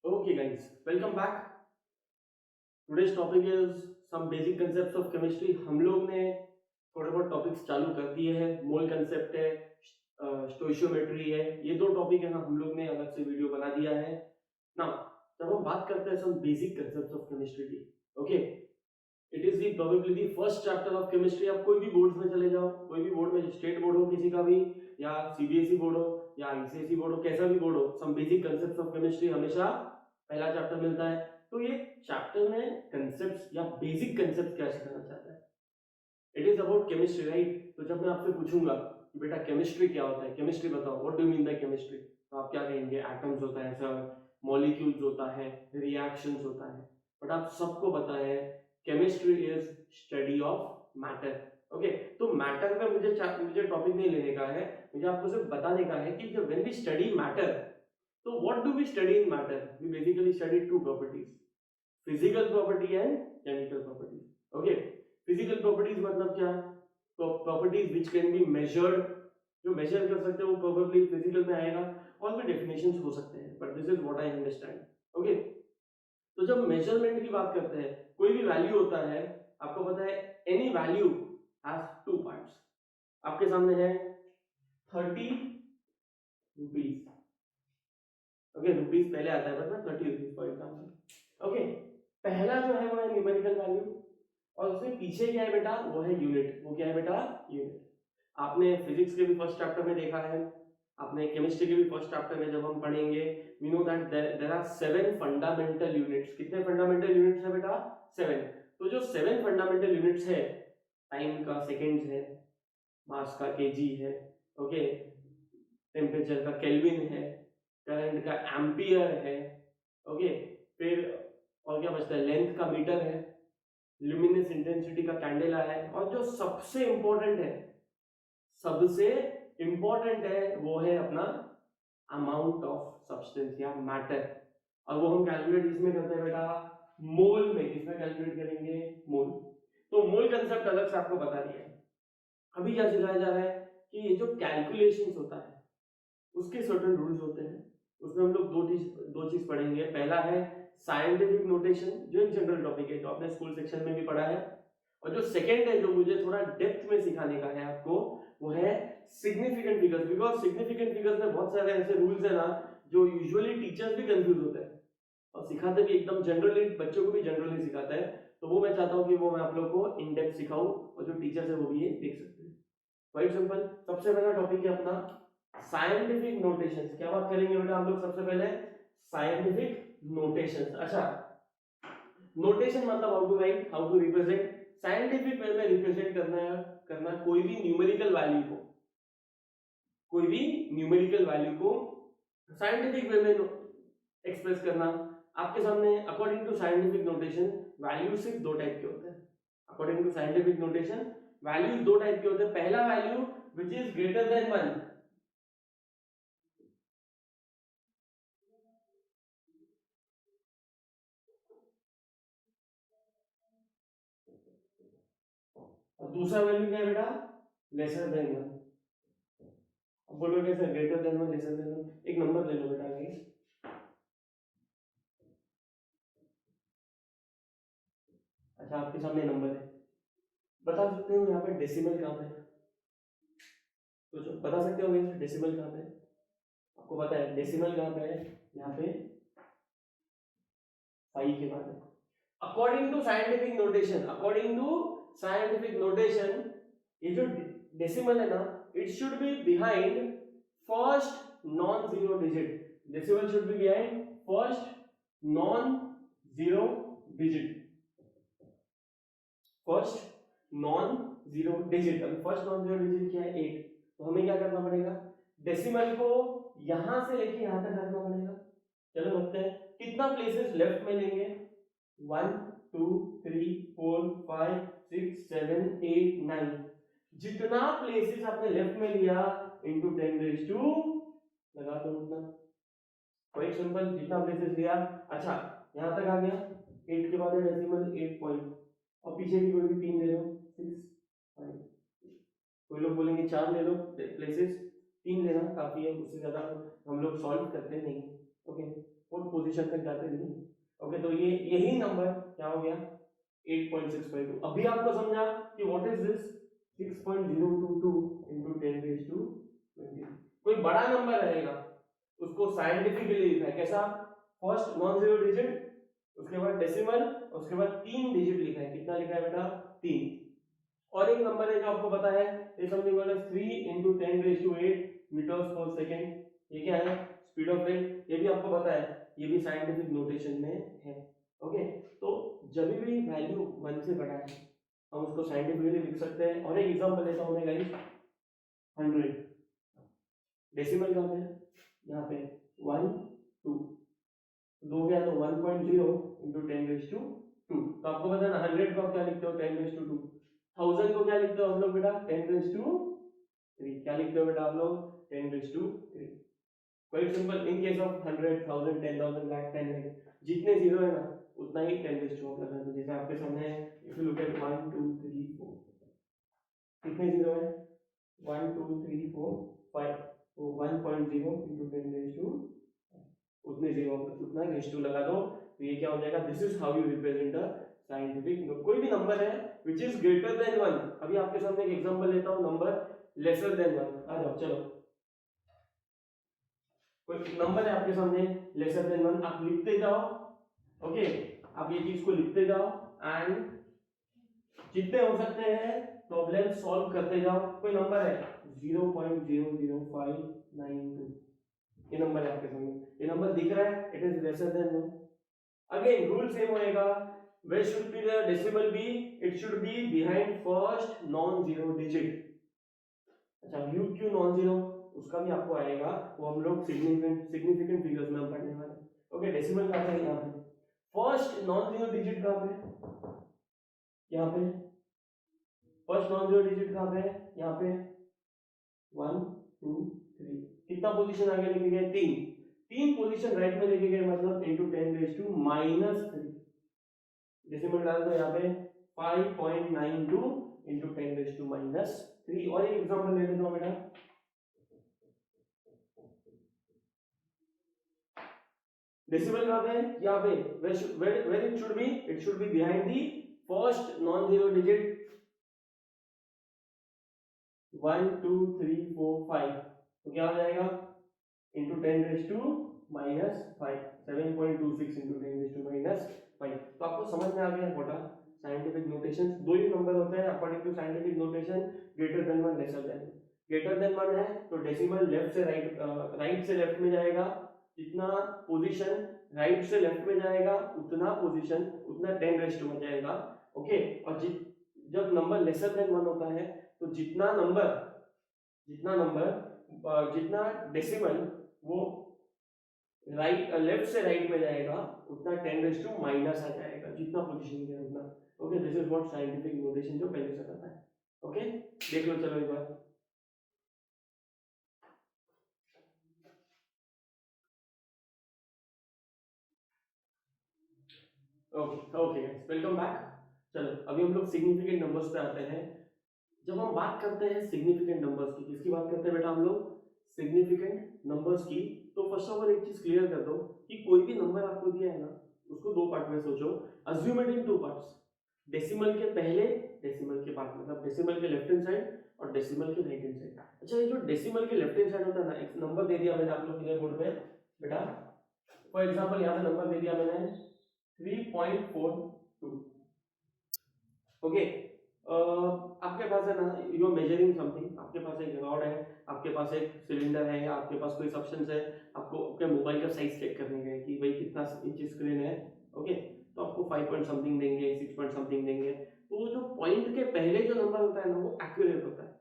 Okay guys, welcome back. Today's topic is some basic concepts of chemistry. हम लोग ने थोड़े बहुत टॉपिक्स चालू कर दिए हैं. मोल कंसेप्ट है, स्टोइशियोमेट्री है. ये दो टॉपिक है ना, हम लोग ने अलग से वीडियो बना दिया है ना. जब हम बात करते हैं some basic concepts of chemistry की, okay, it is the probably the first chapter of chemistry. आप कोई भी बोर्ड में चले जाओ, कोई भी बोर्ड में, स्टेट बोर्ड हो किसी का भी, या सीबीएसई बोर्ड हो या आईसीएसई बोर्ड हो, कैसा भी बोर्ड हो, some basic concepts of chemistry हमेशा पहला चैप्टर मिलता है. तो ये चैप्टर में कंसेप्ट्स या बेसिक कंसेप्ट क्या सिखाना चाहता है? It is about chemistry, right? तो जब मैं आपसे पूछूंगा कि बेटा केमिस्ट्री क्या होता है, केमिस्ट्री बताओ, what do you mean by chemistry, तो आप क्या कहेंगे? एटम्स होता है सर, मॉलिक्यूल्स होता है, रिएक्शंस होता है. बट आप सबको पता है chemistry is study of matter. Okay, तो मैटर में मुझे टॉपिक नहीं लेने का है, मुझे आपको सिर्फ बताने का है कि जब व्हेन वी स्टडी मैटर, तो what do we study in matter? We basically study two properties, physical property and chemical property. Okay, physical properties मतलब क्या? तो properties which can be measured, जो measure कर सकते हैं वो probably physical में आएगा. और भी definitions हो सकते हैं, but this is what I understand. Okay, तो जब measurement की बात करते हैं, कोई भी value होता है, आपको पता है any value has two parts. आपके सामने है 30 rupees. ओके, रुपीस पहले आता है, बट मैं 30 रुपीज फॉर एग्जाम्पल. ओके, पहला जो है वो है न्यूमेरिकल वैल्यू, और उसके पीछे क्या है बेटा? वो है यूनिट. वो क्या है बेटा? यूनिट. आपने फिजिक्स के भी फर्स्ट चैप्टर में देखा है, आपने केमिस्ट्री के भी फर्स्ट चैप्टर में जब हम पढ़ेंगे, we know that there are 7 fundamental units. कितने फंडामेंटल यूनिट्स है बेटा? 7. तो जो 7 फंडामेंटल यूनिट्स है, टाइम का सेकंड्स है, मास का केजी है, ओके, टेम्परेचर का केल्विन है, करंट का एम्पियर है, ओके, फिर और क्या बचता है? लेंथ का मीटर है, ल्यूमिनस इंटेंसिटी का कैंडेला है, और जो सबसे इंपॉर्टेंट है, सबसे इंपॉर्टेंट है, वो है अपना अमाउंट ऑफ सब्सटेंस या मैटर. और वो हम कैलकुलेट इसमें करते हैं बेटा? मोल में. किसमें कैलकुलेट करेंगे? मोल. तो मोल कंसेप्ट अलग से आपको बता दिया है. अभी क्या सिखाया जा रहा है कि ये जो कैलकुलेशंस होता है उसके सर्टेन रूल्स होते हैं. उसमें हम लोग दो चीज पढ़ेंगे. पहला है साइंटिफिक नोटेशन, जो एक जनरल टॉपिक है, जो आपने स्कूल सेक्शन में भी पढ़ा है. और जो सेकंड है, जो मुझे थोड़ा डेप्थ में सिखाने का है आपको, वो है significant figures. Because significant figures में बहुत सारे ऐसे रूल्स है ना, जो यूजुअली टीचर्स भी कंफ्यूज होते हैं, और सिखाते भी एकदम जनरली, बच्चों को भी जनरली सिखाता है. तो वो मैं चाहता हूँ कि वो मैं आप लोग को इन डेप्थ सिखाऊं, और जो टीचर्स है वो भी ये देख सकते हैं. Quite simple. सबसे पहला टॉपिक है अपना साइंटिफिक नोटेशंस. क्या बात करेंगे बेटा हम लोग? सबसे पहले साइंटिफिक नोटेशंस. अच्छा, नोटेशन मतलब how to write, how to represent. Scientific way में रिप्रेजेंट करना कोई भी न्यूमेरिकल वैल्यू को, कोई भी न्यूमेरिकल वैल्यू को साइंटिफिक वे में एक्सप्रेस करना. आपके सामने according to scientific notation value सिर्फ दो टाइप के होते हैं. According to scientific notation values दो टाइप के होते हैं. पहला value which is greater than 1, और दूसरा वैल्यू क्या है बेटा? Lesser than 1. अब बोलो कैसे? Greater than 1, lesser than 1. एक नंबर ले लो बेटा आगे. अच्छा, आपके सामने नंबर है, बता सकते हो यहाँ पे डेसिमल कहाँ पे? तो जो बता सकते हो वैसे डेसिमल कहाँ पे? आपको पता है डेसिमल कहाँ पे है? यहाँ पे 5 के बाद है. According to scientific notation, according to scientific notation, ये जो डेसिमल है ना, it should be behind first non zero digit. Decimal should be behind first non zero digit. First non zero digit. अभी फर्स्ट नॉन जीरो डिजिट क्या है? 8. तो हमें क्या करना पड़ेगा? डेसिमल को यहां से लेके यहां तक रखना पड़ेगा. चलो रखते हैं. कितना प्लेसेस लेफ्ट में लेंगे? 1 2 3 4 5 6 7 8 9. जितना प्लेसेस आपने लेफ्ट में लिया इनटू 10 रेज़ टू, लगा दो उतना. Quite simple. जितना प्लेसेस लिया. अच्छा, यहां तक आ गया. 8 के बाद है डेसिमल 8 पॉइंट, और पीछे की कोई भी 3 ले लो. 6 5. कोई लोग बोलेंगे 4 ले लो प्लेसेस. 3 लेना काफी है, उससे ज्यादा हम लोग सॉल्व करते नहीं. ओके, फोर्थ पोजीशन तक जाते नहीं। ओके, तो ये यही नंबर क्या हो गया 8.652। अभी आपको समझा कि व्हाट इज दिस 6.022 into 10⁻20। कोई बड़ा नंबर रहेगा उसको साइंटिफिकली लिखा है कैसा, फर्स्ट नॉन जीरो डिजिट, उसके बाद डेसिमल, उसके बाद 3 डिजिट लिखा है। कितना लिखा है बेटा 3। और एक नंबर है जो आपको पता है, ये समथिंग कॉल्ड 3 into 10⁸8 मीटर्स पर सेकंड। ये क्या है स्पीड ऑफ लाइट, ये भी आपको पता है, ये भी साइंटिफिक नोटेशन में है। ओके, तो जब भी वैल्यू 1 से बड़ा है हम उसको साइंटिफिकली लिख सकते हैं। और एक एग्जांपल लेता हूं मैं गाइस, 100 डेसिमल कहां पे है, यहाँ पे 1 2 दो गया तो 1.0 into 10⁻2। तो आपको पता है ना 100 को आप क्या लिखते हो 10⁻2, 1000 को क्या लिखते हो आप लोग बेटा 10⁻3। क्या लिखते हो बेटा आप लोग 10⁻3। Quite simple. In case of 100 1000 10,000 lakh 10 lakh जितने जीरो है ना उतना ही 10⁻2 आप लगा दो। जैसे आपके सामने इफ यू लुक एट 1 2 3 4 कितने जीरो है 1 2 3 4 5, तो 1.0 into 10⁻2 उतने जीरो उतना रेशियो लगा दो। तो ये क्या हो जाएगा, this is how you represent a scientific. कोई भी नंबर है व्हिच इज ग्रेटर देन 1। अभी आपके सामने एक एग्जांपल लेता हूं, नंबर लेसर देन 1। आ जाओ चलो, कोई नंबर है आपके सामने लेसर देन 1, आप लिखते जाओ। ओके, आप ये चीज को लिखते जाओ एंड जितने हो सकते हैं प्रॉब्लम सॉल्व करते जाओ। कोई नंबर है 0.00592, ये नंबर है आपके सामने, ये नंबर दिख रहा है, it is lesser than 1। Again rule same होएगा, where should be the decimal be, it should be behind first non zero digit। अच्छा u q नॉन जीरो उसका भी आपको आएगा, वो हम लोग सिग्निफिकेंट फिगर्स में हम पढ़ने वाले। ओके, डेसिमल कहां है यहाँ पे, फर्स्ट नॉन जीरो डिजिट कहां पे, यहाँ पे फर्स्ट नॉन जीरो डिजिट कहां पे है, यहाँ पे 1 2 3, कितना पोजीशन आगे लेके गए 3, 3 पोजीशन राइट में लेके गए, मतलब 10⁻⁻3 डेसिमल डाल दो यहाँ पे 5.92 into 10⁻⁻3। और एक एग्जांपल ले लेता हूं बेटा, डेसिमल कहां पे है यहाँ पे, where it should be behind the first non zero digit 1 2 3 4 5। तो क्या हो जाएगा into 10⁻⁻5 7.26 into 10⁻⁻5। तो आपको समझ में आ गया व्हाट आर साइंटिफिक नोटेशन। दो ही नंबर होते हैं according to scientific notation, greater than 1 lesser than 1। Greater than 1 है तो डेसिमल लेफ्ट से राइट, राइट से लेफ्ट में जाएगा, जितना पोजीशन राइट से लेफ्ट में जाएगा उतना पोजीशन उतना 10 में जाएगा। ओके, और जब नंबर लेसर देन 1 होता है तो जितना डेसिमल वो राइट लेफ्ट से राइट में जाएगा उतना 10⁻⁻ आ जाएगा, जितना पोजीशन है उतना। Okay, this is what scientific notation जो पहले से पता है। ओके, देख लो चलो एक बार। Okay okay guys, welcome back. चलो अभी हम लोग सिग्निफिकेंट नंबर्स पे आते हैं। जब हम बात करते हैं सिग्निफिकेंट नंबर्स की, किसकी बात करते हैं बेटा हम लोग, सिग्निफिकेंट नंबर्स की। तो फर्स्ट ऑफ ऑल एक चीज क्लियर कर दो कि कोई भी नंबर आपको दिया है ना उसको दो पार्ट में सोचो, assume it in two parts, decimal के पहले, डेसिमल के बाद, मतलब डेसिमल के लेफ्ट हैंड साइड और डेसिमल के राइट हैंड साइड। अच्छा, ये जो डेसिमल के लेफ्ट हैंड साइड होता है ना, एक नंबर दे दिया मैंने आप लोग के बोर्ड पे बेटा, फॉर एग्जांपल यहाँ पे नंबर दे दिया मैंने 3.42। ओके, आपके पास है ना, यू आर मेजरिंग समथिंग, आपके पास एक रॉड है, आपके पास एक सिलेंडर है, आपके पास कोई सब्सटेंस है, आपको अपने मोबाइल का साइज चेक करने का है कि भाई कितना इंच स्क्रीन है। ओके, तो आपको 5 पॉइंट समथिंग देंगे, 6 पॉइंट समथिंग देंगे। तो वो जो पॉइंट के पहले जो नंबर होता है ना वो एक्यूरेट होता है,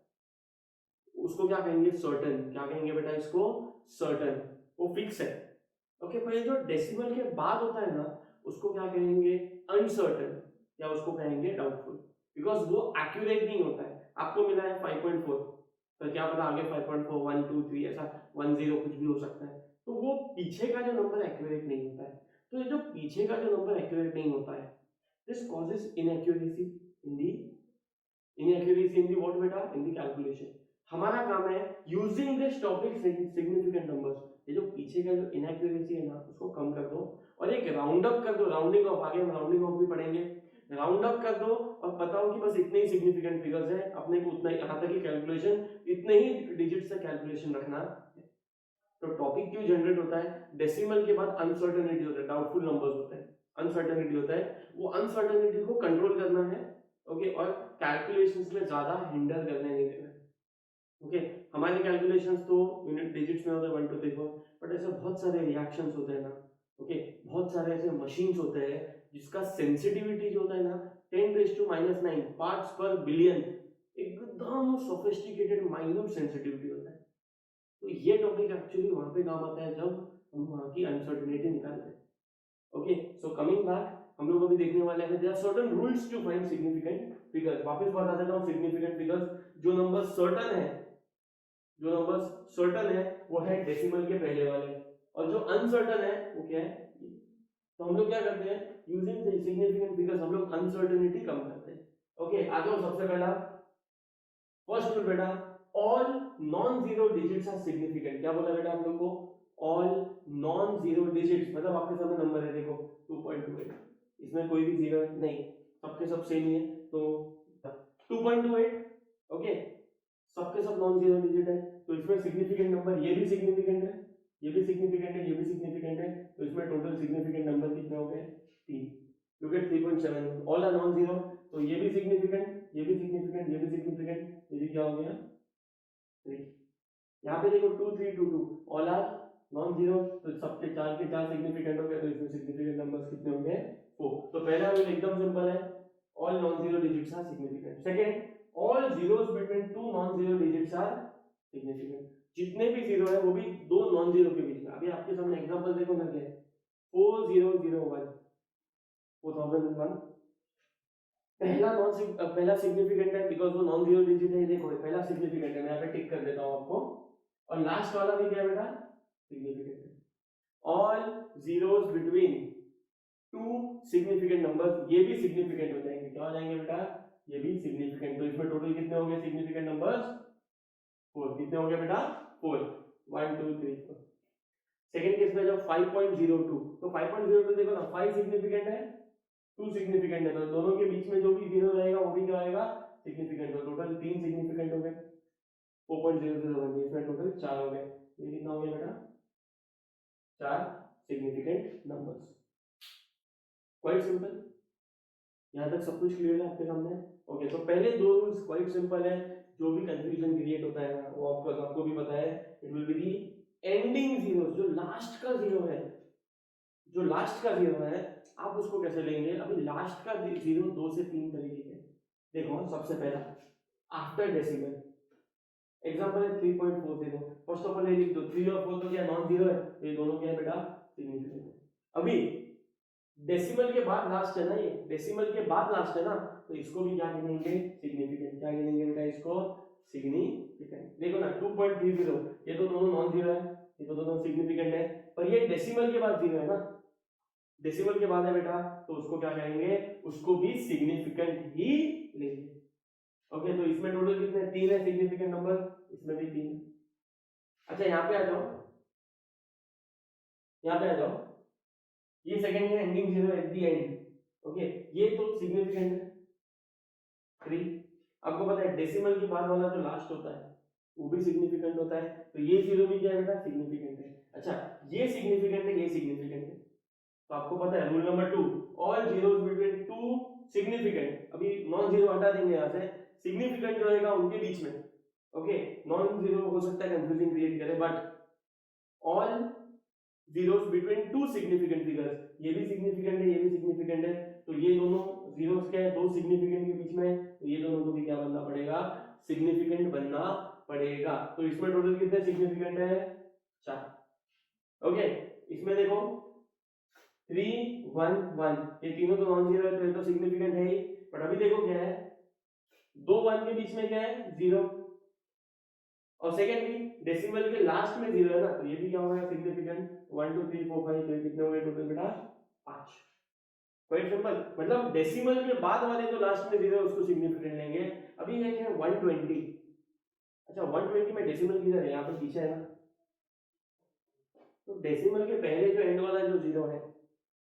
उसको क्या कहेंगे सर्टेन। क्या कहेंगे बेटा इसको, सर्टेन, वो फिक्स है। ओके, पर ये जो डेसिमल के बाद होता है ना उसको क्या कहेंगे, अनसर्टेन, या उसको कहेंगे डाउटफुल, बिकॉज वो एक्यूरेट नहीं होता है। आपको मिला है 5.4, तो क्या पता आगे 5.4 1 2 3 ऐसा 1 0 कुछ भी हो सकता है, तो वो पीछे का जो नंबर एक्यूरेट नहीं होता है। तो ये जो पीछे का जो नंबर एक्यूरेट नहीं होता है, this causes inaccuracy in the what बेटा, इन दी कैलकुलेशन। हमारा काम है using this topic significant numbers, ये जो पीछे का जो इनएक्यूरेसी है ना उसको कम कर दो और एक राउंड अप कर दो, राउंडिंग ऑफ, आगे हम राउंडिंग ऑफ भी पढ़ेंगे, राउंड अप कर दो और बताओ कि बस इतने ही सिग्निफिकेंट फिगर्स है, अपने को उतना ही, यहाँ तक ही कैलकुलेशन, इतने ही डिजिट से कैलकुलेशन रखना है। तो टॉपिक क्यों जनरेट होता है? डेसिमल के बाद अनसर्टेनिटी होता है, डाउटफुल नंबर्स होते हैं, अनसर्टेनिटी होता है, वो अनसर्टेनिटी को कंट्रोल करना है, ओके, और कैलकुलेशंस में ज्यादा हिंडर करने नहीं देना है, ओके। हमारे कैलकुलेशंस तो यूनिट डिजिट्स में होते हैं 1 2 3 4, बट ऐसे बहुत सारे रिएक्शंस होते हैं ना, ओके, बहुत सारे ऐसे मशीन्स होते हैं जिसका सेंसिटिविटी जो होता है ना 10⁻⁹ पार्ट्स पर बिलियन, एकदम सोफिस्टिकेटेड माइन्यूट सेंसिटिविटी होता है। तो ये टॉपिक एक्चुअली वहां पे काम आता है जब हम वहां की अनसर्टेनिटी निकालते हैं, ओके। सो कमिंग बैक, हम लोग अभी देखने वाले हैं there are certain rules to find significant figures. वापस बता देता हूं, सिग्निफिकेंट फिगर्स, जो नंबर सर्टेन है, जो नंबर्स सर्टेन है वो है डेसिमल के पहले वाले, और जो अनसर्टेन है वो क्या है? तो हम लोग क्या करते हैं, यूजिंग सिग्निफिकेंट फिगर्स हम लोग अनसर्टेनिटी कम करते हैं, ओके। आ जाओ, सबसे पहला फर्स्ट रूल बेटा, all non zero digits are significant. क्या बोला बेटा हम लोग को? ऑल नॉन जीरो डिजिट्स, मतलब आपके सामने नंबर है, देखो 2.28, इसमें कोई भी जीरो नहीं, सबके सब सेम ही है, तो 2.28, ओके, सबके सब नॉन जीरो डिजिट है, तो इसमें सिग्निफिकेंट नंबर, ये भी सिग्निफिकेंट है, ये भी सिग्निफिकेंट है, ये भी सिग्निफिकेंट है, तो इसमें टोटल सिग्निफिकेंट नंबर कितने हो गए? 3, क्योंकि 3.7 ऑल आर नॉन जीरो, तो ये भी सिग्निफिकेंट, ये भी सिग्निफिकेंट, ये भी सिग्निफिकेंट, ये भी क्या हो गया? 3। यहाँ पे देखो 2 3 2 2 ऑल आर नॉन जीरो, तो सबके चार के चार सिग्निफिकेंट हो गए, तो इसमें सिग्निफिकेंट नंबर्स कितने होंगे? 4। तो पहला रूल एकदम सिंपल है, all non zero digits are significant. Second, all zeros between two non zero digits are significant. जितने भी जीरो है वो भी दो नॉन जीरो के बीच में, अभी आपके सामने एग्जांपल देखो ना, क्या है? 4001 4001, पहला सिग्निफिकेंट है बिकॉज़ वो नॉन जीरो डिजिट है, देखो पहला सिग्निफिकेंट है, मैं यहाँ पे टिक कर देता हूँ आपको, और लास्ट वाला भी क्या है बेटा? सिग्निफिकेंट है। All zeros between to significant numbers, ये भी सिग्निफिकेंट हो जाएंगे, क्या हो जाएंगे बेटा? ये भी सिग्निफिकेंट। तो इसमें टोटल कितने हो गए सिग्निफिकेंट नंबर्स? 4। कितने हो गए बेटा? 4, 1 2 3 4। सेकंड केस में जब 5.02, तो 5.02 देखो ना, 5 सिग्निफिकेंट है, 2 सिग्निफिकेंट है, तो दोनों के बीच में जो भी जीरो रहेगा वो भी क्या आएगा? सिग्निफिकेंट। तो टोटल 3 सिग्निफिकेंट हो गए, 4.001, इसमें टोटल 4 हो गए, ये कितना हो गया बेटा? 4 सिग्निफिकेंट नंबर्स। क्वाइट सिंपल, यहाँ तक सब कुछ क्लियर है आपके सामने? ओके, तो पहले दो रूल्स क्वाइट सिंपल है, जो भी कंफ्यूजन क्रिएट होता है ना वो ऑफकोर्स आपको भी पता है, it will be the ending zero, जो लास्ट का जीरो है, जो लास्ट का जीरो है आप उसको कैसे लेंगे? अभी लास्ट का जीरो 2 से 3 तरीके के, देखो सबसे पहला आफ्टर डेसिमल, एग्जांपल है 3.40, फर्स्ट ऑफ ऑल ये लिख दो, 3 और 4 तो क्या नॉन जीरो है, तो ये दोनों क्या है बेटा? सिग्निफिकेंट है। अभी डेसिमल के बाद लास्ट है ना, ये डेसिमल के बाद लास्ट है ना, तो इसको भी क्या गिनेंगे? सिग्निफिकेंट। क्या गिनेंगे बेटा इसको? सिग्निफिकेंट। देखो ना 2.30, ये तो दोनों नॉन जीरो है, ये तो दोनों सिग्निफिकेंट है, पर ये डेसिमल के बाद जीरो है ना, डेसिमल के बाद है बेटा, तो उसको क्या कहेंगे? उसको भी सिग्निफिकेंट ही लेंगे, ओके। तो इसमें टोटल कितने? 3 है सिग्निफिकेंट नंबर, इसमें भी 3 है। अच्छा यहाँ पे आ जाओ, यहाँ पे आ जाओ, ये सेकंड है ending zero at the end, okay, ये तो सिग्निफिकेंट है 3। आपको पता है डेसिमल के बाद वाला जो लास्ट होता है वो भी सिग्निफिकेंट होता है, तो ये जीरो भी क्या है बेटा? सिग्निफिकेंट है। अच्छा ये सिग्निफिकेंट है, ये सिग्निफिकेंट है, तो आपको पता है rule number 2, all zeros between to significant, अभी नॉन जीरो हटा देंगे यहाँ से, सिग्निफिकेंट जो रहेगा उनके बीच में, ओके। नॉन जीरो हो सकता है कंफ्यूजिंग क्रिएट करे, but all zeros between to significant figures, ये भी सिग्निफिकेंट है, ये भी सिग्निफिकेंट है, तो ये दोनों जीरोस क्या है? दो सिग्निफिकेंट के बीच में, तो ये दोनों को भी क्या बनना पड़ेगा? सिग्निफिकेंट बनना पड़ेगा। तो इसमें टोटल कितने सिग्निफिकेंट है? 4, ओके। इसमें देखो 3 1 1, ये तीनों तो नॉन जीरो है, तो ये तो सिग्निफिकेंट है ही, बट अभी देखो क्या है, दो 1 के बीच में क्या है? 0, और सेकेंडली डेसिमल के लास्ट में 0 है ना, तो ये भी क्या होगा? सिग्निफिकेंट। 1 2 3 4 5, तो ये कितने हो गए टोटल बेटा? 5। क्वाइट सिंपल, मतलब डेसिमल के बाद वाले जो लास्ट में 0 है उसको सिग्निफिकेंट लेंगे। अभी ये क्या है? 120। अच्छा 120 में डेसिमल किधर है? यहाँ पर पीछे है ना, तो डेसिमल के पहले जो एंड वाला जो जीरो है,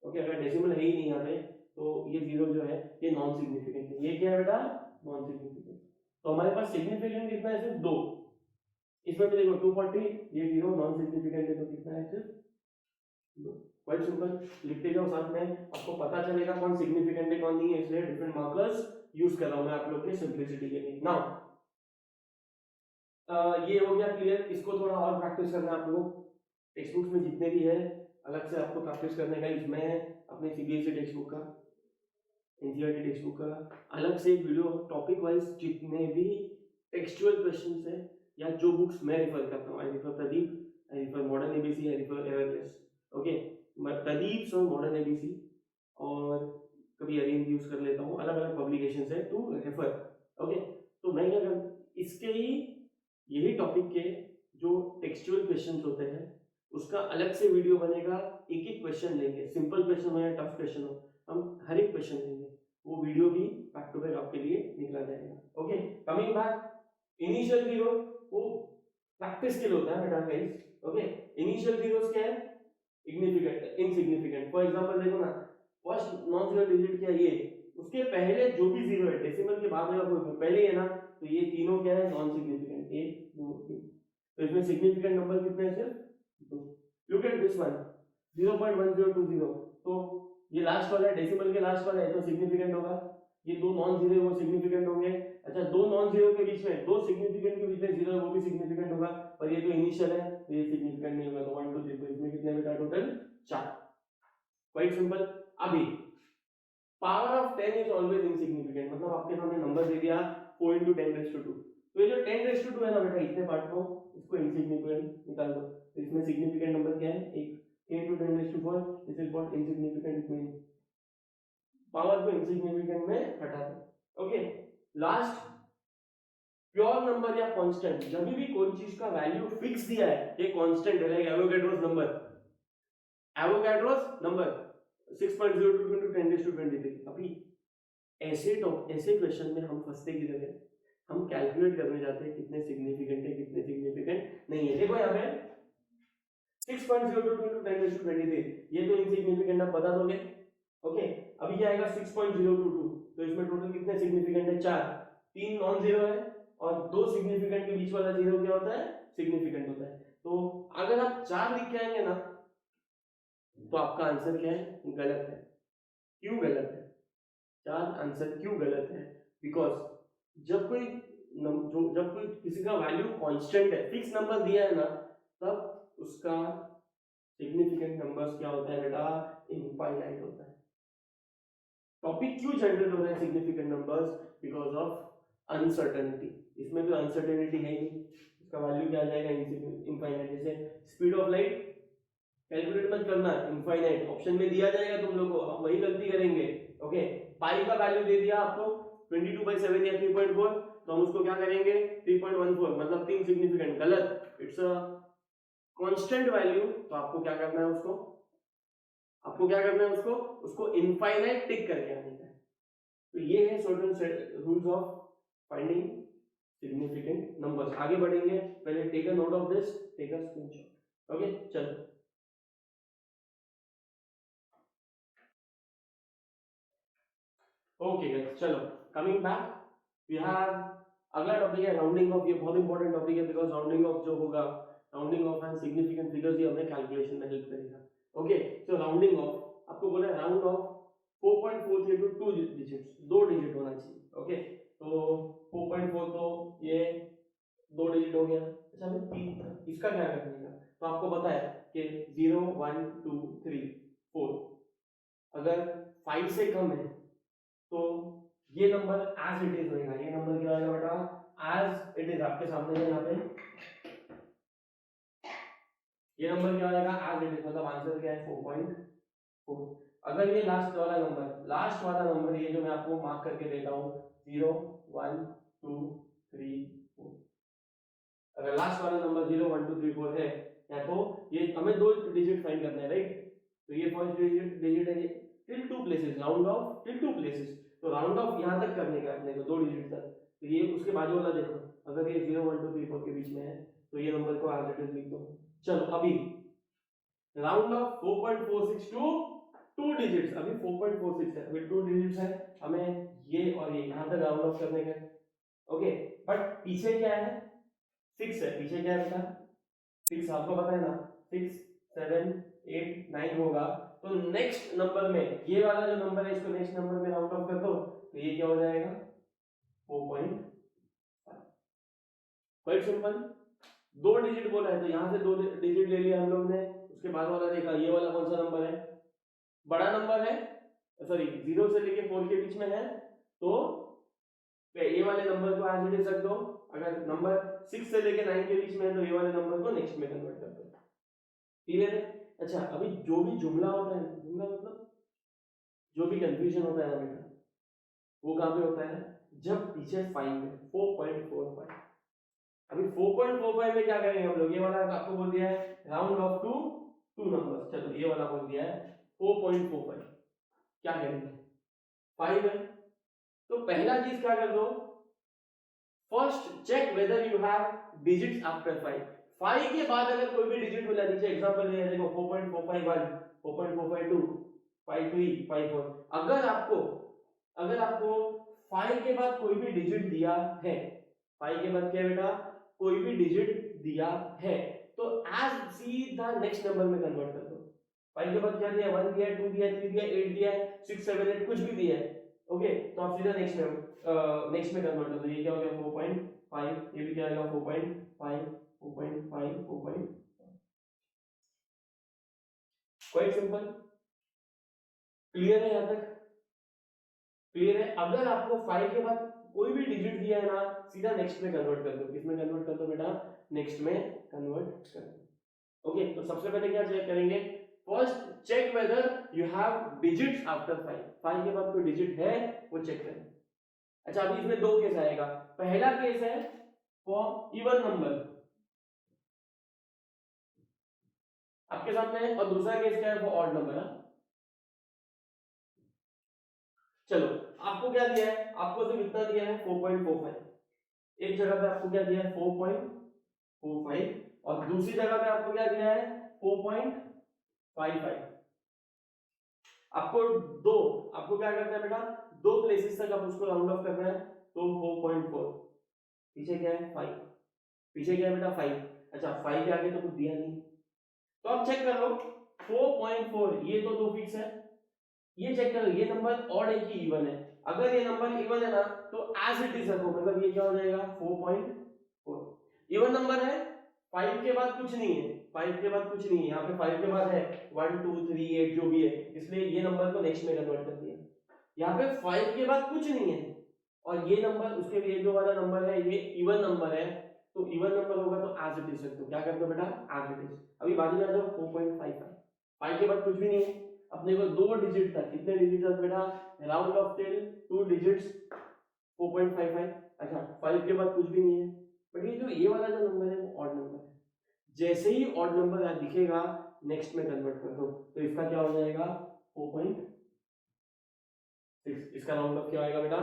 ओके, अगर डेसिमल है ही नहीं यहाँ पे तो ये जीरो जो है ये नॉन सिग्निफिकेंट है। ये क्या है बेटा, नॉन सिग्निफिकेंट। तो हमारे पास सिग्निफिकेंट कितना है, सिर्फ 2। इसमें भी देखो 240, ये जीरो नॉन सिग्निफिकेंट है तो कितना है, सिर्फ 2। क्वाइट सिंपल, लिखते जाओ साथ में, आपको पता चलेगा कौन सिग्निफिकेंट है कौन नहीं है, इसलिए डिफरेंट मार्कर्स यूज कर रहा हूं मैं आप लोग के सिंपलिसिटी के लिए। नाउ ये हो गया क्लियर, इसको थोड़ा और प्रैक्टिस करना है आप लोगों को। टेक्स्ट बुक्स में जितने भी है अलग से आपको प्रैक्टिस करने का, इसमें अपने सीबीएसई टेक्स्ट बुक का, एनसीईआरटी टेक्स्ट बुक का अलग से एक वीडियो टॉपिक वाइज जितने भी टेक्सचुअल क्वेश्चंस है या जो बुक्स मैं रेफर करता हूँ, I refer Pradeep, I refer modern ABC, I refer everless, okay, Pradeep और मॉडर्न एबीसी, और कभी अरेंज यूज कर लेता हूँ, अलग अलग पब्लिकेशन है टू रेफर, ओके। तो मैं क्या कर, इसके ही यही टॉपिक के जो टेक्सचुअल क्वेश्चंस होते हैं उसका अलग से वीडियो बनेगा, एक एक क्वेश्चन लेंगे, सिंपल क्वेश्चन हो या टफ क्वेश्चन हो, हम हर एक क्वेश्चन लेंगे, वो वीडियो भी बैक टू बैक आपके लिए निकला जाएगा। Okay, coming back, initial zero वो प्रैक्टिस के लिए होता है बेटा गाइस, ओके। इनिशियल जीरोस क्या है, इग्निफिकेंट, इनसिग्निफिकेंट। फॉर एग्जांपल देखो ना, फर्स्ट नॉन जीरो डिजिट क्या है, ये उसके पहले जो भी जीरो है डेसिमल के बाद में कोई पहले है ना, तो ये तीनों क्या है, नॉन सिग्निफिकेंट, 1 2 3। तो इसमें सिग्निफिकेंट नंबर कितने हैं, सिर्फ 2। लुक एट दिस वन 0.1020, तो ये लास्ट वाला है, डेसिमल के लास्ट वाला है तो सिग्निफिकेंट होगा, ये दो नॉन जीरो वो सिग्निफिकेंट होंगे। अच्छा, दो नॉन जीरो के बीच में, दो सिग्निफिकेंट के बीच में जीरो है वो भी सिग्निफिकेंट होगा, पर ये तो इनिशियल है तो ये सिग्निफिकेंट नहीं होगा। तो 1 2 3, तो इसमें कितने बेटा टोटल 4। Quite simple. अभी power of 10 is always insignificant, मतलब आपके सामने नंबर दे दिया 4 × 10⁻², तो ये जो 10⁻² है ना बेटा, इतने पार्ट को इसको इनसिग्निफिकेंट निकाल दो, तो इसमें सिग्निफिकेंट नंबर क्या है, 1। 10 × 10⁻4, this is what insignificant mean, power को इनसिग्निफिकेंट में हटा दो। ओके, लास्ट प्योर नंबर या कांस्टेंट, जब भी कोई चीज का वैल्यू फिक्स दिया है, ये कांस्टेंट है, like Avogadro's number, Avogadro's number 6.02 × 10⁻23। अभी ऐसे क्वेश्चन में हम फंसते की जगह हम कैलकुलेट करने जाते हैं कितने सिग्निफिकेंट है कितने सिग्निफिकेंट नहीं है। देखो यहाँ पे 6.02 × 10⁻23, ये तो इनसिग्निफिकेंट, आप बता दोगे, ओके। अभी क्या आएगा 6.022, तो इसमें टोटल कितने सिग्निफिकेंट है, 4। 3 नॉन जीरो है और 2 सिग्निफिकेंट के बीच वाला जीरो क्या होता है, सिग्निफिकेंट होता है। तो अगर आप 4 लिख के आएंगे ना तो आपका आंसर क्या है, गलत है। क्यों गलत है, 4 आंसर क्यों गलत है, बिकॉज जब कोई किसी का वैल्यू कांस्टेंट है, फिक्स नंबर दिया है ना, तब उसका सिग्निफिकेंट नंबर्स क्या होता है बेटा, इनफाइनाइट होता है। टॉपिक क्यों जनरेट हो रहा है significant numbers, because of uncertainty. इसमें तो अनसर्टेनिटी है ही, इसका वैल्यू क्या आ जाएगा, इनफाइनाइट। जैसे स्पीड ऑफ लाइट कैलकुलेट मत करना, इनफाइनाइट ऑप्शन में दिया जाएगा तुम लोगों को, हम वही गलती करेंगे, ओके। पाई का वैल्यू दे दिया आपको 22/7 या 3.4, तो हम उसको क्या करेंगे 3.14, मतलब 3 सिग्निफिकेंट, गलत, इट्स अ कांस्टेंट वैल्यू। तो आपको क्या करना है, उसको इनफाइनाइट टिक करके आने का है। तो ये है certain rules of finding significant numbers. आगे बढ़ेंगे, पहले take a note of this, take a screenshot, okay. चलो ओके गाइस, चलो कमिंग बैक, वी हैव अगला टॉपिक है राउंडिंग ऑफ। ये बहुत इंपॉर्टेंट टॉपिक है, बिकॉज राउंडिंग ऑफ जो होगा, rounding off and significant figures ही हमें कैलकुलेशन में हेल्प करेगा, ओके। सो राउंडिंग ऑफ, आपको बोला है round off 4.43 to 2 digits, 2 digit होना चाहिए, ओके। तो 4.4 तो ये 2 डिजिट हो गया। अच्छा, हमें 3 इसका क्या करने का, तो आपको पता है कि 0 1 2 3 4, अगर 5 से कम है तो ये नंबर एज इट इज रहेगा। ये नंबर क्या आएगा बेटा, एज इट इज, आपके सामने है यहाँ पे, ये नंबर क्या आएगा, एज इट इज, मतलब आंसर क्या है 4.4। अगर ये लास्ट वाला नंबर ये जो मैं आपको मार्क करके देता हूँ 0 1 2 3 4, अगर लास्ट वाला नंबर 0 1 2 3 4 है, या तो ये हमें 2 डिजिट फाइंड करना है, राइट। तो ये फर्स्ट डिजिट है, till 2 places, round of till 2 places, तो राउंड ऑफ यहां तक करने का अपने को 2 डिजिट तक। तो ये उसके बाजू वाला देखो, अगर ये 0 1 2 3 4 के बीच में है तो ये नंबर को एज इट इज लिख दो। चलो अभी राउंड ऑफ 4.46 टू 2 डिजिट्स, अभी 4.46 है, अभी 2 डिजिट्स है, हमें ये और ये यहां तक राउंड ऑफ करने का। ओके, बट पीछे क्या है, 6 है, पीछे क्या है बेटा 6, आपको पता है ना 6 7 8 9 होगा, तो नेक्स्ट नंबर में ये वाला जो नंबर है इसको नेक्स्ट नंबर में राउंड ऑफ कर दो, तो ये क्या हो जाएगा 4.5। क्वाइट सिंपल, 2 डिजिट बोला है तो यहां से 2 डिजिट ले लिया हम लोग ने, उसके बाद वाला देखा ये वाला कौन सा नंबर है, बड़ा नंबर है, सॉरी 0 से लेके 4 के बीच में है, तो ये वाले नंबर को एज इट इज रख दो, अगर नंबर 6 से लेके 9 के बीच में है तो ये वाले नंबर को नेक्स्ट में कन्वर्ट कर दो। क्लियर है? अच्छा, अभी जो भी जुमला होता है, जुमला मतलब जो भी कंफ्यूजन होता है ना बेटा, वो कहां पे होता है, जब पीछे 5 है 4.45। अभी 4.45 में क्या करेंगे हम लोग, ये वाला आपको बोल दिया है राउंड ऑफ टू 2 नंबर्स, चलो ये वाला बोल दिया है 4.45, क्या करेंगे 5 है, तो पहला चीज क्या कर दो, first check whether you have digits after 5। 5 के बाद अगर कोई भी डिजिट मिला, नीचे एग्जांपल दिया है देखो 4.451 4.452 53 54, अगर आपको 5 के बाद कोई भी डिजिट दिया है, 5 के बाद क्या बेटा कोई भी डिजिट दिया है, तो एज सीधा नेक्स्ट नंबर में कन्वर्ट कर दो। 5 के बाद क्या दिया, 1 दिया, 2 दिया, 3 दिया, 8 दिया, 6 7 8 कुछ भी दिया है, ओके, तो आप सीधा नेक्स्ट में कन्वर्ट कर दो, ये क्या हो गया 4.5, ये भी क्या आएगा 4.5 4.5 4.5। क्वाइट सिंपल, क्लियर है? यहां तक क्लियर है? अगर आपको 5 के बाद कोई भी डिजिट दिया है ना, सीधा नेक्स्ट में कन्वर्ट कर दो, किसमें कन्वर्ट कर दो बेटा, नेक्स्ट में कन्वर्ट कर दो। ओके, तो सबसे पहले क्या चेक करेंगे, first check whether you have digits after 5। 5 के बाद कोई डिजिट है वो चेक करें। अच्छा, अभी इसमें 2 केस आएगा, पहला केस है फॉर इवन नंबर आपके सामने है, और दूसरा केस क्या है फॉर ऑड नंबर। चलो, आपको क्या दिया है, आपको सिर्फ इतना दिया है 4.45, एक जगह पे आपको क्या दिया है 4.45, और दूसरी जगह पे आपको क्या दिया है 4.55। आपको क्या करना है बेटा, 2 प्लेसेस तक आप उसको राउंड ऑफ करना है, तो 4.4, पीछे क्या है 5, पीछे क्या है बेटा 5, अच्छा 5 के आगे तो कुछ दिया नहीं, तो आप चेक कर लो 4.4, ये तो 2 फिक्स है, ये चेक करो ये नंबर ऑड है कि इवन है, अगर ये नंबर इवन है ना तो एज इट इज रखो, मतलब ये क्या हो जाएगा 4.4। इवन नंबर है, 5 के बाद कुछ नहीं है, 5 के बाद कुछ नहीं है, यहाँ पे 5 के बाद है 1 2 3 8 जो भी है, इसलिए ये नंबर को नेक्स्ट में कन्वर्ट कर दिया। यहाँ पे 5 के बाद कुछ नहीं है, और ये नंबर उसके लिए जो वाला नंबर है ये इवन नंबर है, तो इवन नंबर होगा तो एज इट इज रख दो, क्या कर दो बेटा एज इट इज। अभी बाजू में आ जाओ 4.55, 5 के बाद कुछ भी नहीं है, अपने को 2 डिजिट तक, कितने डिजिट तक बेटा, राउंड ऑफ टिल 2 डिजिट्स 4.55। अच्छा 5 के बाद कुछ भी नहीं है, बट ये जो ये वाला जो नंबर है वो ऑड नंबर है, जैसे ही ऑड नंबर दिखेगा नेक्स्ट में कन्वर्ट कर दो, तो इसका क्या हो जाएगा 4.6, इसका राउंड ऑफ क्या आएगा बेटा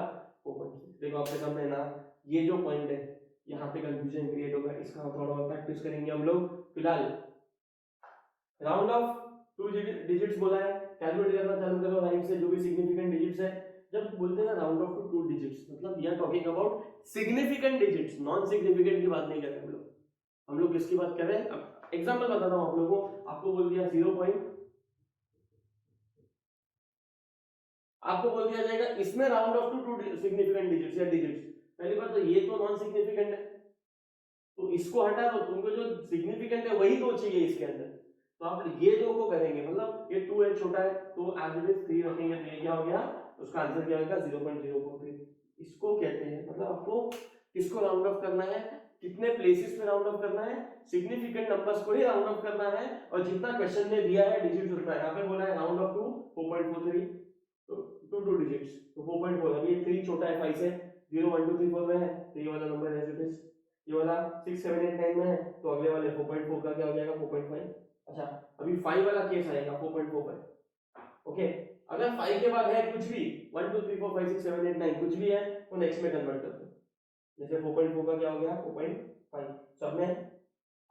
4.6। देखो आपके सामने है ना, ये जो पॉइंट है यहाँ पे कंफ्यूजन क्रिएट होगा, इसका थोड़ा और प्रैक्टिस करेंगे हम लोग। फिलहाल राउंड ऑफ 2 डिजिट्स बोला है, कैलकुलेट करना चालू करो राइट से, जो भी सिग्निफिकेंट डिजिट्स है, जब बोलते हैं ना राउंड ऑफ टू 2 डिजिट्स, मतलब we are talking about significant digits, non significant की बात नहीं कर रहे हम लोग किसकी बात कर रहे हैं। अब एग्जांपल बताता हूं आप लोगों को, आपको बोल दिया 0. आपको बोल दिया जाएगा इसमें round off to 2 significant digits या डिजिट्स, पहली बात तो ये तो नॉन सिग्निफिकेंट है, तो इसको हटा दो, तुमको जो सिग्निफिकेंट है वही 2 चाहिए इसके अंदर, तो आप ये 2 को करेंगे, मतलब ये 2 है छोटा है तो एज इट इज 3 रखेंगे, तो ये क्या हो गया, उसका आंसर क्या होगा 0.043। इसको कहते हैं, मतलब आपको किसको राउंड ऑफ करना है, कितने प्लेसेस पे राउंड ऑफ करना है, सिग्निफिकेंट नंबर्स को ही राउंड ऑफ करना है, और जितना क्वेश्चन में दिया है डिजिट्स उतना है। यहाँ पे बोला है राउंड ऑफ टू 4.43, तो 2 डिजिट्स, तो 4.4, अभी ये 3 छोटा है 5 से, 0 1 2 3 4 में है, तो ये वाला नंबर एज इट इज, ये वाला 6 7 8 9 में है, तो अगले वाले 4.4 का क्या हो जाएगा 4.5। अच्छा अभी 5 वाला केस आएगा 4.45, ओके, अगर 5 के बाद है कुछ भी 1 2 3 4 5 6 7 8 9 कुछ भी है, तो नेक्स्ट में कन्वर्ट कर दो, जैसे 4.4 का क्या हो गया 4.5, सब में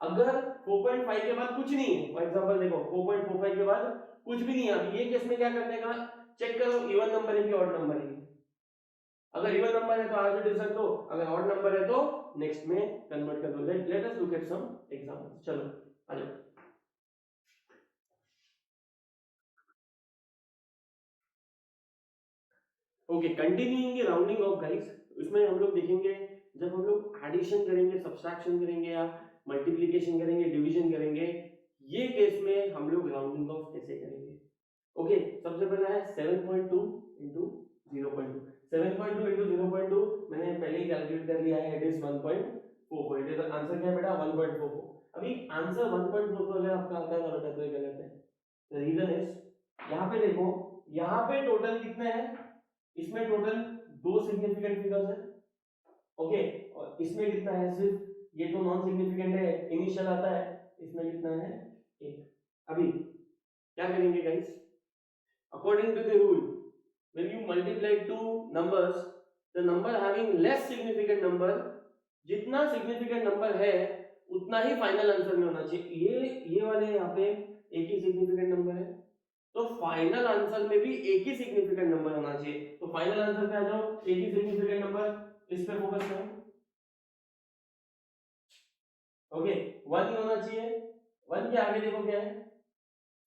अगर 4.5 के बाद कुछ नहीं है, फॉर एग्जांपल देखो 4.45 के बाद कुछ भी नहीं है, अब ये केस में क्या करने का, चेक करो इवन नंबर है कि ऑड नंबर है। अगर इवन नंबर है तो आज डिवीजन दो, अगर ऑड नंबर है तो नेक्स्ट में कन्वर्ट कर दो। Let us look at some examples. चलो आ जाओ। Okay, continuing rounding off guys, इसमें हम लोग देखेंगे जब हम लोग एडिशन करेंगे, सब्सट्रैक्शन करेंगे या मल्टीप्लिकेशन करेंगे, डिवीजन करेंगे, ये केस में हम लोग राउंडिंग ऑफ कैसे करेंगे। ओके, सबसे पहला है 7.2 into 0.2। 7.2 into 0.2 मैंने पहले ही कैलकुलेट कर लिया है, it is 1.44। It is answer क्या है बेटा, 1.44। अभी आंसर 1.44 अगर आपका आता है ना बेटा तो ये गलत है। द रीजन इज, यहाँ पे देखो, यहाँ पे टोटल कितने हैं, इसमें टोटल 2 सिग्निफिकेंट फिगर्स है। ओके, और इसमें कितना है, सिर्फ ये तो नॉन सिग्निफिकेंट है, इनिशियल आता है, इसमें कितना है, 1। अभी क्या करेंगे guys, according to the rule, when you multiply two numbers, the number having less significant number, जितना significant number है उतना ही फाइनल आंसर में होना चाहिए। ये वाले यहाँ पे एक ही significant number है, तो फाइनल आंसर में भी एक ही significant number होना चाहिए। तो फाइनल आंसर पे आ जाओ, एक ही significant number, इस पे फोकस करो। ओके, 1 ही होना चाहिए। 1 के आगे देखो क्या है,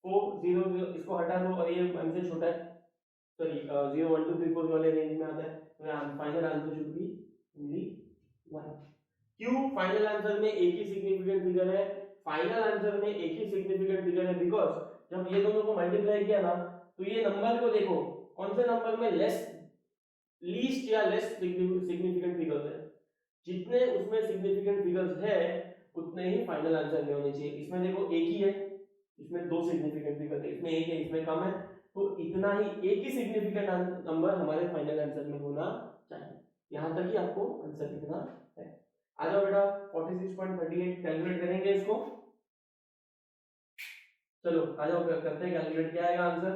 4 0 0, इसको हटा दो और ये 1 से छोटा है, सॉरी 0 1 2 3 4 वाले रेंज में आता है, तो final answer should be only 1। क्यों फाइनल आंसर में एक ही सिग्निफिकेंट फिगर है, फाइनल आंसर में एक ही सिग्निफिकेंट फिगर है बिकॉज़ जब ये दोनों को मल्टीप्लाई किया ना, तो ये नंबर को देखो कौन से नंबर में लेस, लीस्ट या लेस सिग्निफिकेंट फिगर्स है, जितने उसमें सिग्निफिकेंट फिगर्स है उतने ही फाइनल आंसर में होने चाहिए। इसमें देखो एक ही है, इसमें 2 सिग्निफिकेंट फिगर है, इसमें एक है, इसमें कम है, तो इतना ही एक ही सिग्निफिकेंट नंबर हमारे फाइनल आंसर में होना चाहिए। यहां तक ही आपको आंसर लिखना है। आ जाओ बेटा, 46.38 कैलकुलेट करेंगे इसको। चलो आ जाओ करते हैं कैलकुलेट, क्या आएगा आंसर।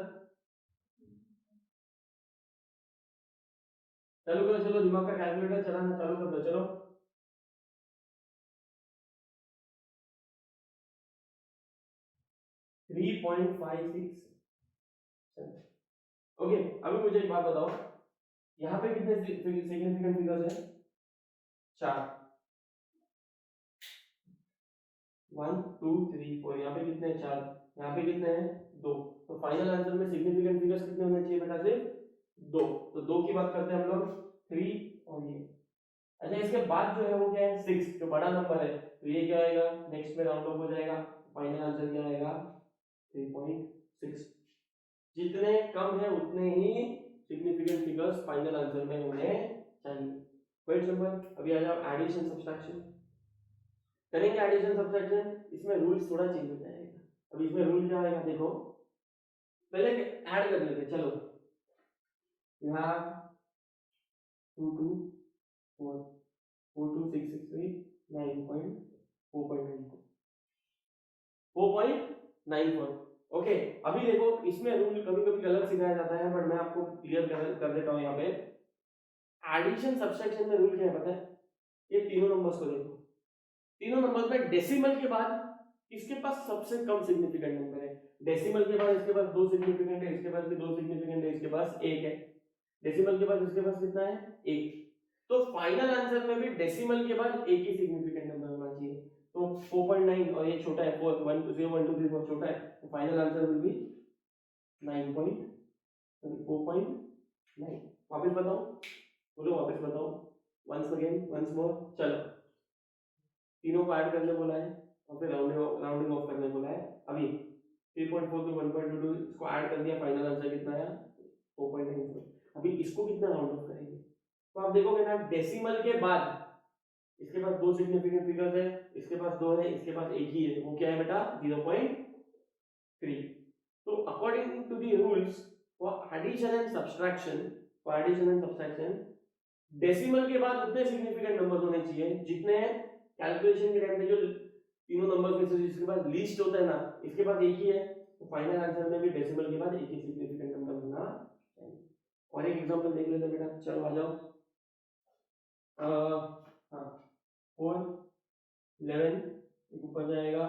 चलो करो, चलो दिमाग का कैलकुलेटर चलाना चालू कर दो, चलो। Three point five six. Okay, अभी मुझे एक बात बताओ, यहाँ पे कितने सिग्निफिकेंट फिगर्स है, 4, 1 2 3 4, यहाँ पे कितने हैं, 4, यहाँ पे कितने हैं, 2, तो फाइनल आंसर में सिग्निफिकेंट फिगर्स कितने होने चाहिए बेटा, सिर्फ 2। तो 2 की बात करते हैं हम लोग, 3 और ये। अच्छा, इसके बाद जो है वो क्या है, 6, जो बड़ा नंबर है, तो ये क्या आएगा, नेक्स्ट में राउंड ऑफ हो जाएगा, फाइनल आंसर क्या आएगा, 3.6। जितने कम है उतने ही सिग्निफिकेंट फिगर्स फाइनल आंसर में होने चाहिए। Question simple. अभी आ जाओ एडिशन सब्सट्रैक्शन करेंगे। एडिशन सब्सट्रैक्शन, इसमें रूल्स थोड़ा चेंज हो जाएगा। अब इसमें रूल क्या आएगा देखो, पहले ऐड कर लेते, चलो। You have 2 2 4 4 2 6 6 3 9.4.94 4.94। ओके, अभी देखो इसमें रूल कभी कभी गलत सिखाया जाता है, बट मैं आपको क्लियर कर देता हूं। यहाँ पे एडिशन सब्सट्रैक्शन में रूल क्या है पता है, ये तीनों नंबर्स को देखो, तीनों नंबर्स में डेसिमल के बाद इसके पास सबसे कम सिग्निफिकेंट नंबर है। डेसिमल के बाद इसके पास 2 सिग्निफिकेंट है, इसके पास भी 2 सिग्निफिकेंट है, इसके पास 1 है। डेसिमल के बाद इसके पास कितना है, 1। तो फाइनल आंसर में भी डेसिमल के बाद एक ही सिग्निफिकेंट नंबर होना चाहिए। तो 4.9 और ये छोटा है 4 1 0 1 2 3 4 छोटा है, तो फाइनल आंसर विल बी 4.9। वापस बताओ, बोलो वापस बताओ, वंस अगेन वंस मोर। चलो, तीनों को ऐड करने बोला है और फिर राउंडिंग ऑफ करने बोला है। अभी 3.4 to 1.22 इसको ऐड कर दिया, फाइनल आंसर कितना आया, 4.94। अभी इसको कितना राउंड ऑफ करेंगे, तो आप देखोगे ना डेसिमल के बाद इसके पास 2 सिग्निफिकेंट फिगर्स है, इसके पास 2 है, इसके पास एक ही है, वो क्या है बेटा, 0.3। तो according to the rules for addition and subtraction, decimal के बाद उतने सिग्निफिकेंट नंबर्स होने चाहिए जितने कैलकुलेशन के टाइम पे जो तीनों नंबर्स में से जिसके पास लीस्ट होता है ना, इसके पास एक ही है, तो फाइनल आंसर में भी डेसिमल के बाद एक ही सिग्निफिकेंट नंबर होना चाहिए। और एक एग्जांपल देख लेते हैं बेटा, चलो आ जाओ। हाँ, 4 11 एक ऊपर जाएगा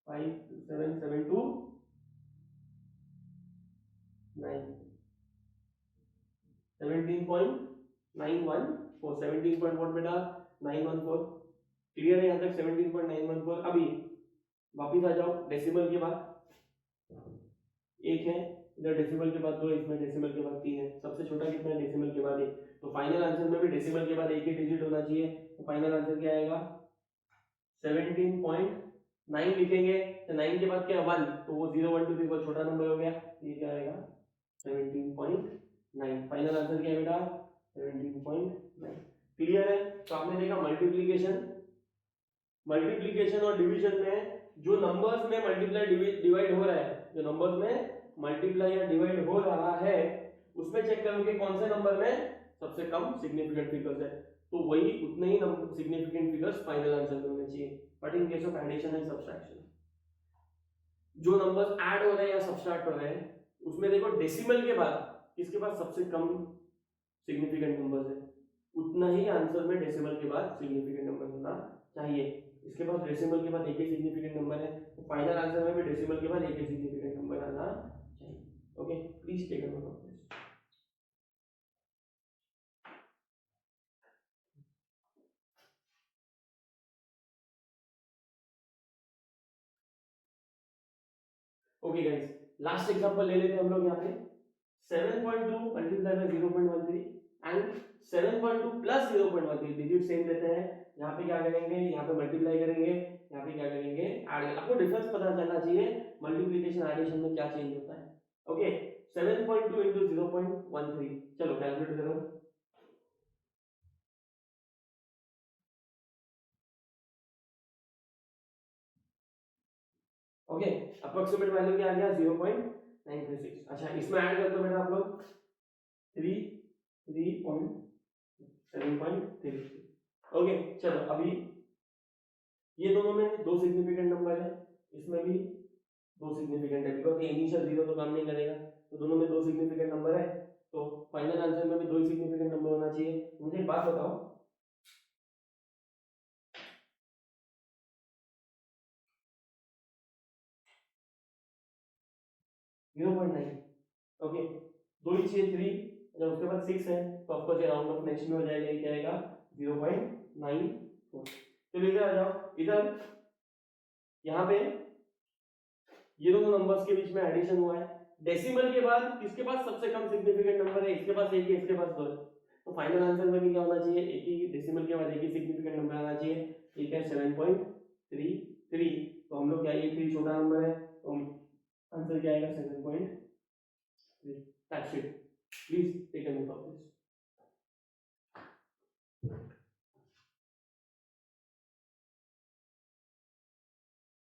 5772 9 17.914 17 पॉइंट वोट बेटा 914 क्लियर है यहाँ तक 17.914। अभी वापिस आ जाओ डेसिमल के बाद एक है इधर, डेसिमल के बाद दो, इसमें डेसिमल के बाद तीन है, सबसे छोटा कितना है डेसिमल के बाद एक, तो फाइनल आंसर में भी डेसिमल के बाद एक ही डिजिट होना चाहिए, तो फाइनल आंसर क्या आएगा 17.9 लिखेंगे, तो 9 के बाद क्या 1, तो वो 0 1 2 3 बहुत छोटा नंबर हो गया, ये क्या आएगा 17.9, फाइनल आंसर क्या है बेटा 17.9। क्लियर है? तो आपने देखा मल्टीप्लीकेशन और डिवीजन में जो नंबर्स में मल्टीप्लाई डिवाइड हो रहा है, जो नंबर्स में मल्टीप्लाई या डिवाइड हो रहा है, उसमें चेक करोगे कौन से नंबर में सबसे कम सिग्निफिकेंट फिगर्स है, तो वही उतने ही सिग्निफिकेंट फिगर्स फाइनल आंसर में होने चाहिए। But in case of addition and subtraction, जो नंबर्स ऐड हो रहे हैं या सब्सट्रैक्ट हो रहे हैं, उसमें देखो डेसिमल के बाद किसके पास सबसे कम सिग्निफिकेंट नंबर्स है, उतना ही आंसर में डेसिमल के बाद सिग्निफिकेंट नंबर होना चाहिए। इसके पास डेसिमल के बाद एक ही सिग्निफिकेंट नंबर है, तो फाइनल आंसर में भी डेसिमल के बाद एक ही सिग्निफिकेंट नंबर आना चाहिए। Okay, please take a note of this. Okay guys, last example ले लेते हैं हम लोग यहाँ पे 7.2 multiply by 0.13 and 7.2 plus 0.13, digit same लेते हैं, यहाँ पे क्या करेंगे, यहाँ पे मल्टीप्लाई करेंगे, यहाँ पे क्या करेंगे ऐड, आपको डिफरेंस पता चलना चाहिए मल्टीप्लिकेशन एडिशन में क्या चेंज होता है। ओके, 7.2 into 0.13, चलो कैलकुलेट करो। ओके, अप्रोक्सीमेट वैल्यू क्या आ गया 0.936। अच्छा, इसमें ऐड कर दो बेटा आप लोग 7.3। ओके, चलो अभी ये दोनों में दो सिग्निफिकेंट नंबर है, इसमें भी दो सिग्निफिकेंट है, बिकॉज ये इनिशियल जीरो तो काम नहीं करेगा, तो दोनों में दो सिग्निफिकेंट नंबर है, तो फाइनल आंसर में भी दो ही सिग्निफिकेंट नंबर होना चाहिए। मुझे एक बात बताओ, जीरो पॉइंट नाइन, ओके, दो ही चाहिए 3, जब उसके बाद 6 है तो ऑफकोर्स ये राउंड ऑफ नेक्स्ट में हो जाएगा, ये क्या आएगा 0.94। चलो इधर आ जाओ, इधर यहाँ पे ये दोनों नंबर्स के बीच में एडिशन हुआ है, डेसिमल के बाद किसके पास सबसे कम सिग्निफिकेंट नंबर है, इसके पास एक है, इसके पास दो है, तो फाइनल आंसर में भी क्या होना चाहिए, एक ही डेसिमल के बाद एक ही सिग्निफिकेंट नंबर आना चाहिए, ठीक है 7.33, तो हम लोग क्या, ये 3 छोटा नंबर है, तो आंसर क्या आएगा 7.3। That's it, please take a note of this.